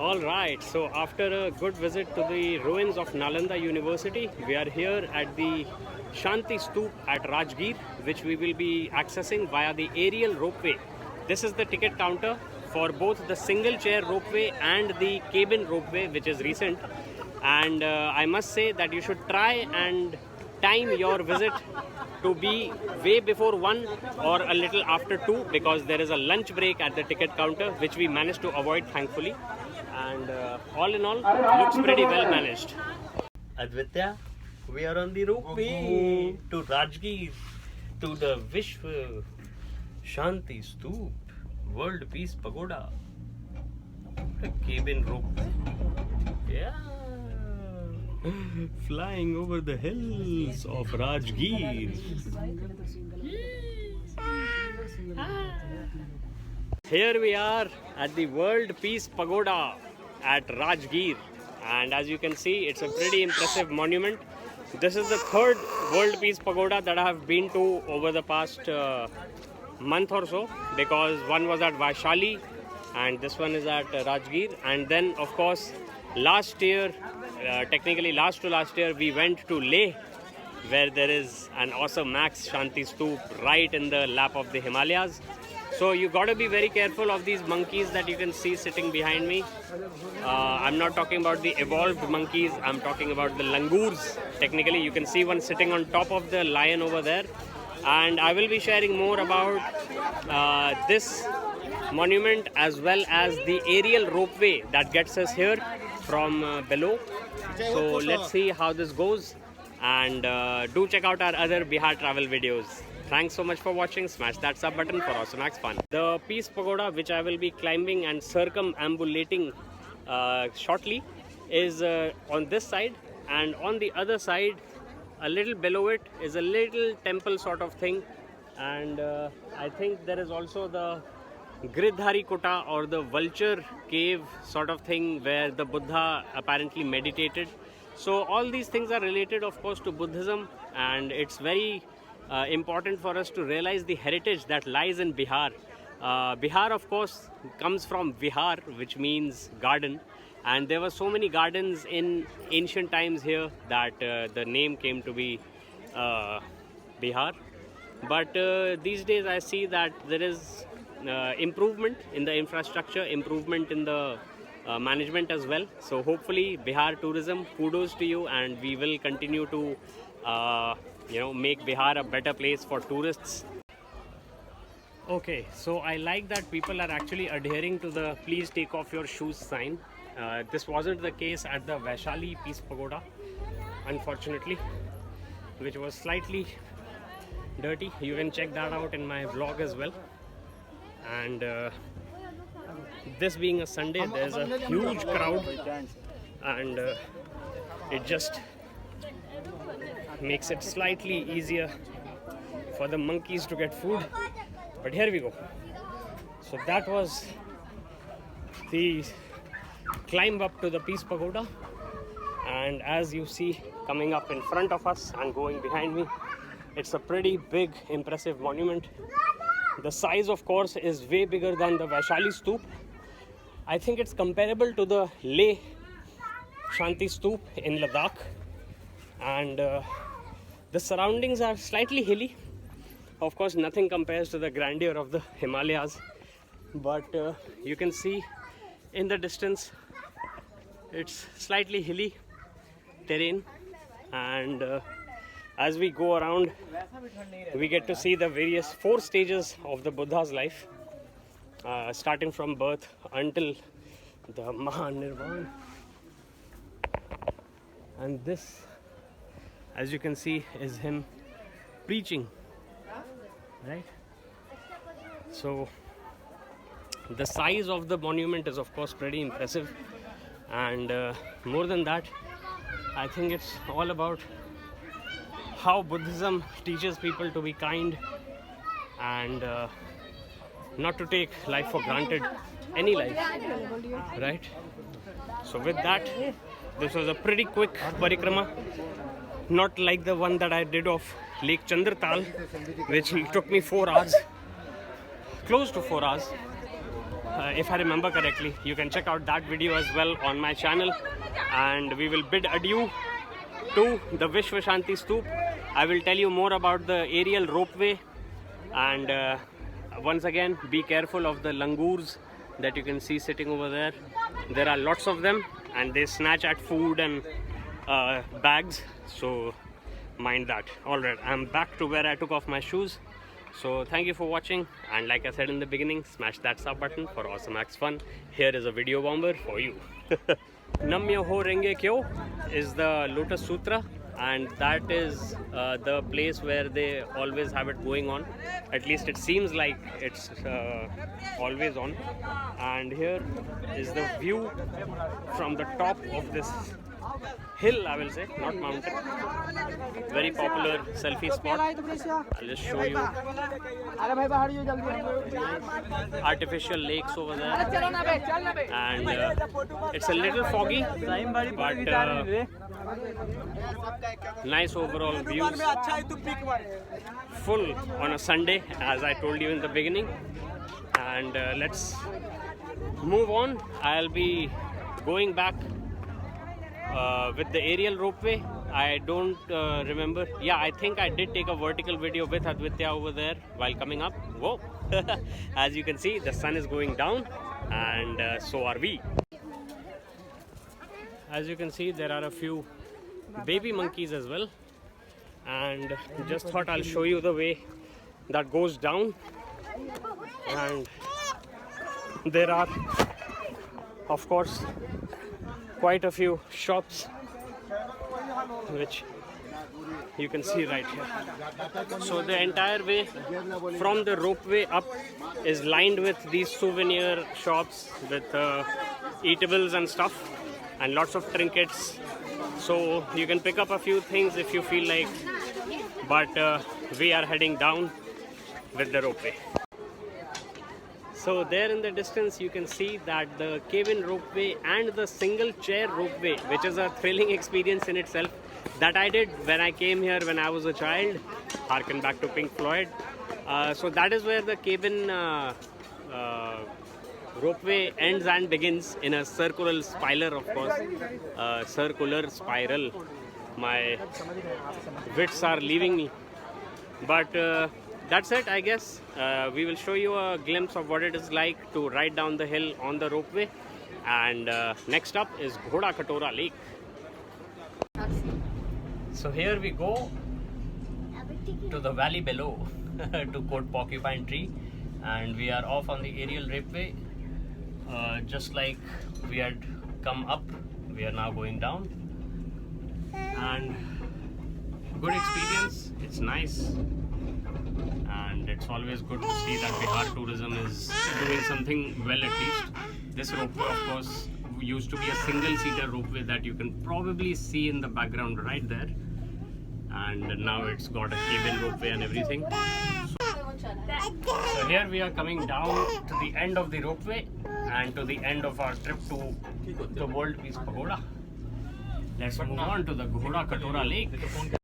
Alright, so after a good visit to the ruins of Nalanda University, we are here at the Shanti Stoop at Rajgir, which we will be accessing via the aerial ropeway. This is the ticket counter for both the single chair ropeway and the cabin ropeway, which is recent. And I must say that you should try and time your visit to be way before 1 or a little after 2, because there is a lunch break at the ticket counter, which we managed to avoid thankfully. And all in all, looks pretty well managed. Advitya, we are on the ropeway to Rajgir, to the Vishwa Shanti Stoop, World Peace Pagoda. A cabin ropeway. Yeah. Flying over the hills of Rajgir. Here we are at the World Peace Pagoda at Rajgir, and as you can see, it's a pretty impressive monument. This is the third World Peace Pagoda that I have been to over the past month or so, because one was at Vaishali and this one is at Rajgir. And then of course last year, technically last to last year, we went to Leh, where there is an awesomax Shanti Stoop right in the lap of the Himalayas. So you got to be very careful of these monkeys that you can see sitting behind me. I'm not talking about the evolved monkeys, I'm talking about the langurs. Technically you can see one sitting on top of the lion over there. And I will be sharing more about this monument as well as the aerial ropeway that gets us here from below. So let's see how this goes, and do check out our other Bihar travel videos. Thanks so much for watching. Smash that sub button for awesomax fun. The Peace Pagoda, which I will be climbing and circumambulating shortly, is on this side, and on the other side, a little below it, is a little temple sort of thing. And I think there is also the Giridhari Kota, or the vulture cave sort of thing, where the Buddha apparently meditated. So all these things are related of course to Buddhism, and it's very important for us to realize the heritage that lies in Bihar. Bihar of course comes from Vihar, which means garden, and there were so many gardens in ancient times here that the name came to be Bihar. But these days I see that there is improvement in the infrastructure, improvement in the management as well. So hopefully Bihar tourism, kudos to you, and we will continue to make Bihar a better place for tourists. Okay, so I like that people are actually adhering to the please take off your shoes sign. This wasn't the case at the Vaishali Peace Pagoda, unfortunately, which was slightly dirty. You can check that out in my vlog as well. And this being a Sunday, there's a huge crowd, and it just makes it slightly easier for the monkeys to get food. But here we go. So that was the climb up to the Peace Pagoda, and as you see coming up in front of us and going behind me, it's a pretty big, impressive monument. The size of course is way bigger than the Vaishali Stoop. I think it's comparable to the Leh Shanti Stoop in Ladakh, and the surroundings are slightly hilly. Of course nothing compares to the grandeur of the Himalayas, but you can see in the distance it's slightly hilly terrain, and as we go around we get to see the various 4 stages of the Buddha's life, starting from birth until the Mahanirvana. And this, as you can see, is him preaching, right? So the size of the monument is of course pretty impressive, and more than that, I think it's all about how Buddhism teaches people to be kind and not to take life for granted, any life, right? So with that, this was a pretty quick parikrama, not like the one that I did of Lake Chandratal, which took me 4 hours, close to 4 hours. if I remember correctly. You can check out that video as well on my channel. And we will bid adieu to the Vishwa Shanti Stoop. I will tell you more about the aerial ropeway, and once again, be careful of the langurs that you can see sitting over there. There are lots of them and they snatch at food and bags, so mind that. Alright, I'm back to where I took off my shoes. So thank you for watching, and like I said in the beginning, smash that sub button for awesomax fun. Here is a video bomber for you. Namya Ho Renge Kyo is the Lotus Sutra, and that is the place where they always have it going on. At least it seems like it's always on. And here is the view from the top of this hill, I will say, not mountain. Very popular selfie spot. I'll just show you artificial lakes over there, and it's a little foggy, but nice overall views. Full on a Sunday, as I told you in the beginning. And let's move on. I'll be going back with the aerial ropeway. I don't remember. Yeah, I think I did take a vertical video with Advitya over there while coming up. Whoa! As you can see, the sun is going down, and so are we. As you can see, there are a few baby monkeys as well, and just thought I'll show you the way that goes down. And there are, of course, quite a few shops which you can see right here. So the entire way from the ropeway up is lined with these souvenir shops with eatables and stuff, and lots of trinkets. So you can pick up a few things if you feel like, but we are heading down with the ropeway. So there in the distance you can see that the cave-in ropeway and the single chair ropeway, which is a thrilling experience in itself, that I did when I came here when I was a child. Harken back to Pink Floyd. So that is where the cave-in ropeway ends and begins in a circular spiral, of course. Circular spiral. My wits are leaving me. But that's it, I guess. We will show you a glimpse of what it is like to ride down the hill on the ropeway. And next up is Ghoda Katora Lake. So here we go to the valley below, to quote Porcupine Tree. And we are off on the aerial ropeway. Just like we had come up, we are now going down. And good experience, it's nice. And it's always good to see that Bihar tourism is doing something well, at least. This ropeway, of course, used to be a single-seater ropeway that you can probably see in the background right there. And now it's got a cave-in ropeway and everything. So here we are coming down to the end of the ropeway and to the end of our trip to the World Peace Pagoda. Let's move on to the Ghoda Katora Lake.